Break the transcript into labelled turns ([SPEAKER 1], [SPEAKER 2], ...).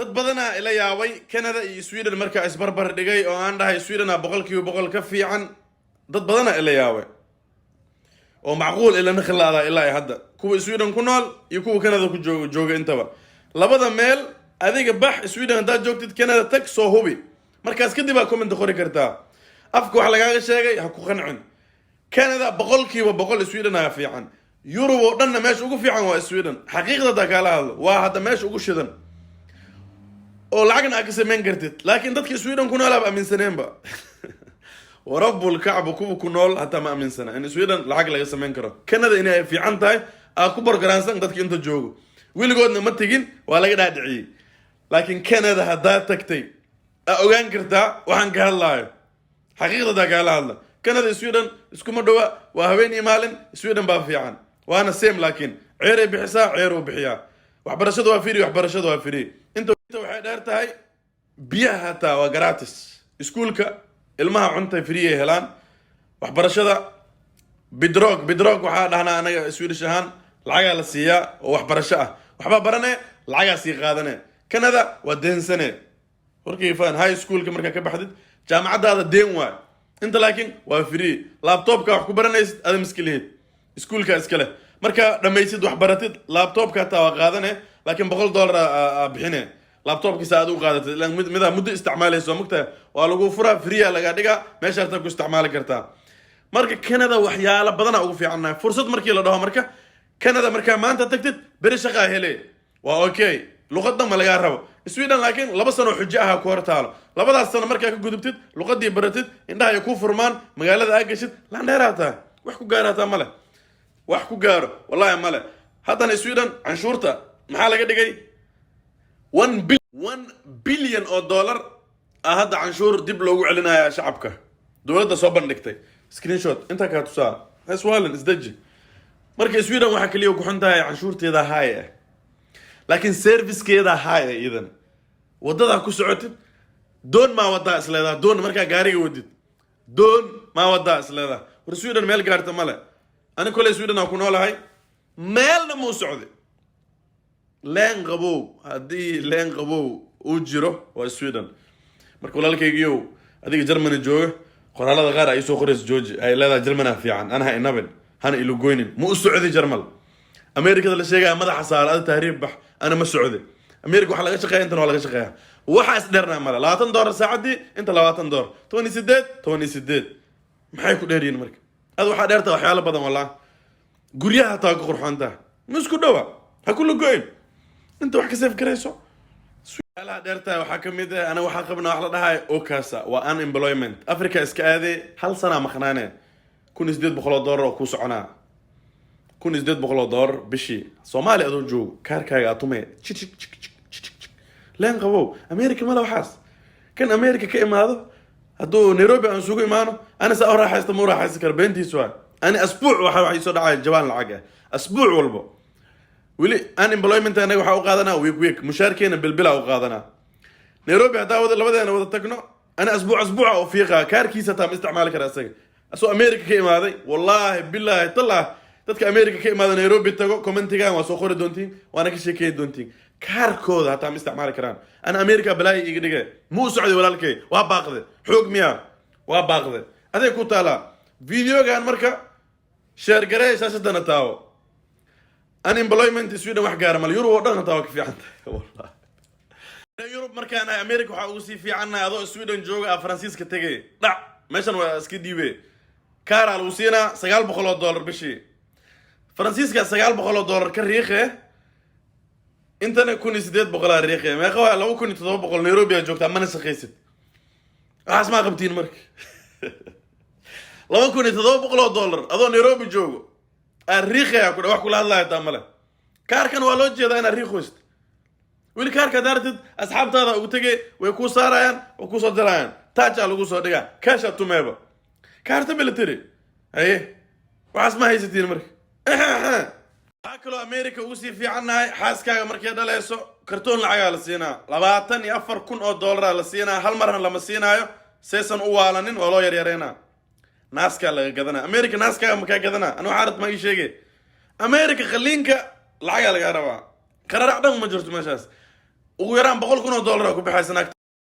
[SPEAKER 1] dad badana ila yaabay Canada iyo Sweden marka isbarbar dhigay oo aan dhahay Sweden boqolkiiba boqol ka fiican dad badana ila yaabay oo macquul ila nakhlaada ilaa hadda kuwa Sweden ku nool iyo kuwa Canada ku jooga intaba labada meel adiga bax Sweden hada joogtid Canada tag soo hubi markaas kadib aa comment qori kartaa afka wax lagaaga sheegay ha ku qancin Canada boqolkiiba boqol Sweden aa fiican Europe oo dhanna meesha ugu fiican waa Sweden xaqiiqda kala hadlo waa hada meesha ugu shidan oo lacagna ka sameyn kartid laakiin dadka Sweden ku nool aaminsaneenba ورب الكعب كوب كنول حتى ما أمين سنة إن سويدن لحق لا يسمين كرا كندا إنها في عنتها أكبر جرانسان دتك أنت جوجو ويل قدنا ما تجين ولا قد أدعي لكن كندا هدا تكتي أوجان كرتا وحن كهالله حقيقة ده كهالله كندا سويدن اسكو مدوا وهوين مالن سويدن بافي عن وأنا سيم لكن عيري بحساب عيرو بحياة وحبرشة وافيري وحبرشة وافيري أنت وحيد هاي بيها تا وجراتس سكولك ilmaha cunta free helaan waxbarashada bidroog waxa dhahnaa anaga Swedish ahaan lacag la siiya oo waxbarasho ah waxba barane lacag si qaadane Canada waa deensane warkii faan high school ka marka ka baxdid jaamacadaada deen waa inta laakiin waa free laptopka wax ku baranaysid aad miskileed schoolka iskale marka dhamaysid wax baratid laptopka taa waa qaadane laakiin $100 bixine لابتوب كيسا ادو قادت لان مدا مدة استعماليسو مقتا waa lagu furaa free laga dhiga meesha aad ku isticmaali kartaa marka Canada waxyaalo badan ugu fiicanahay fursad markii la dhaho marka Canada marka maanta tagtid bari shaqo hele waa okay luqadda ma laga rabo Sweden laakiin 2 sano xujo ah ku hortaalo labadaas sano marka ka gudubtid luqadii baratid indhaha ay ku furmaan magaalada aad gashid la dheeraata wax ku gaarata male wax ku gaaro wallahi male haddana Sweden canshuurta maxaa laga dhigay 1 billion oo dollar هذا عنشور دب لو علينا يا شعبك دولة صوبن نكتي سكرين شوت انت كاتوسا هسوالن ازدجي مركز سويدن waxa kaliya ku xuntahay canshuurteeda haay laakiin service keeda haay idan wadada ku socotid doon ma wada isleeda doon marka gaariga wadid doon ma wada isleeda war Sweden meel gaarta male ana kulay Sweden ku noolahay meelna ma socdo leen qabow hadii leen qabow uu jiro waa Sweden marka walaalkaygiyo adiga Germany jooga qoraalada qaar ay soo qorays jooji ay leedahay Germany fiican anaha inabin hana ilo goynin mu u socdi German America la sheegay madaxa saarada tahriib bax ana ma socdi America waxa laga shaqeeyaa inta laga shaqeeyaa waxa is dheerna mala $20 saacadii inta $20 28 maxay ku dheeriyeen marka ad waxa dheerta waxyaalo badan walaa guryaha taa ku qurxoonta misku dhawa ha kullu goyn inta wax ka seef kareyso لا درتا waxa kamid ah ana waxa qabnaa wax la dhahay OCASA waa unemployment Africa iska aade hal sana maqnaane $1800 oo ku soconaa $1800 bishi Soomaali adoo joog kaarkaaga atumay leen qabo America ma la waxaas kan America ka imaado haduu Nairobi aan suugo imaano ana saa raaxaysta mu raaxaysta karbeentiisu ana asbuuc waxa soo dhacay jawaan lacag asbuuc walba ولي unemployment أنا وحاو قادنا ويك مشاركين بالبلا وقادنا نيروبي هذا وده لبده أنا وده تكنو أنا أسبوع أو فيقة كاركيسة تام استعمالك رأسك أسو أمريكا كيم هذا والله بالله طلع تذكر أمريكا كيم هذا نيروبي تقول كومنتي كان وسوخور دونتين وأنا كشي كي دونتين كاركو ده تام استعمالك ران أنا أمريكا بلاي يجي مو سعودي ولا الكي واباقذ حكميا واباقذ هذا يكون طالع فيديو كان مركا شير قريش أسدنا تاو unemployment Sweden wax gaar ma Euro dhan taa ka fiican wallahi Europe marka ana America waxa uu si fiican adoo Sweden jooga Faransiiska tagay dhac meeshan waa iska diibe kaara uu siina $900 bishii Faransiiska $900 ka riixay intana $800 riixay ma qawa $2700 Nairobi joogta mana shaqaysid waxaas ma qabtiin marka $2700 adoo Nairobi joogo الريخة كده واحد كل هذا يتعمله كاركن والوجه ده أنا ريخوست واللي كارك دارت أصحاب هذا وتجي ويكون صارين ويكون صدرين تاج على ويكون صدرين كاش التوميبا كارت بلتري أيه وعسما هي ستين مرك أكلوا أمريكا وسي في عنا حاس كا مركي ده ليسو كرتون العيال السينا لبعتن يفر كون $1 السينا هالمرة لما السينا سيسن أولانين ولا يرينا ناس كلا قدنا أمريكا ناس كلا مكا قدنا أنا عارض ما يشيء أمريكا خلينك العيال يا ربع قرر عدم ما جرت مشاس ugu yaraan 100,000 oo dollar ku bixaysan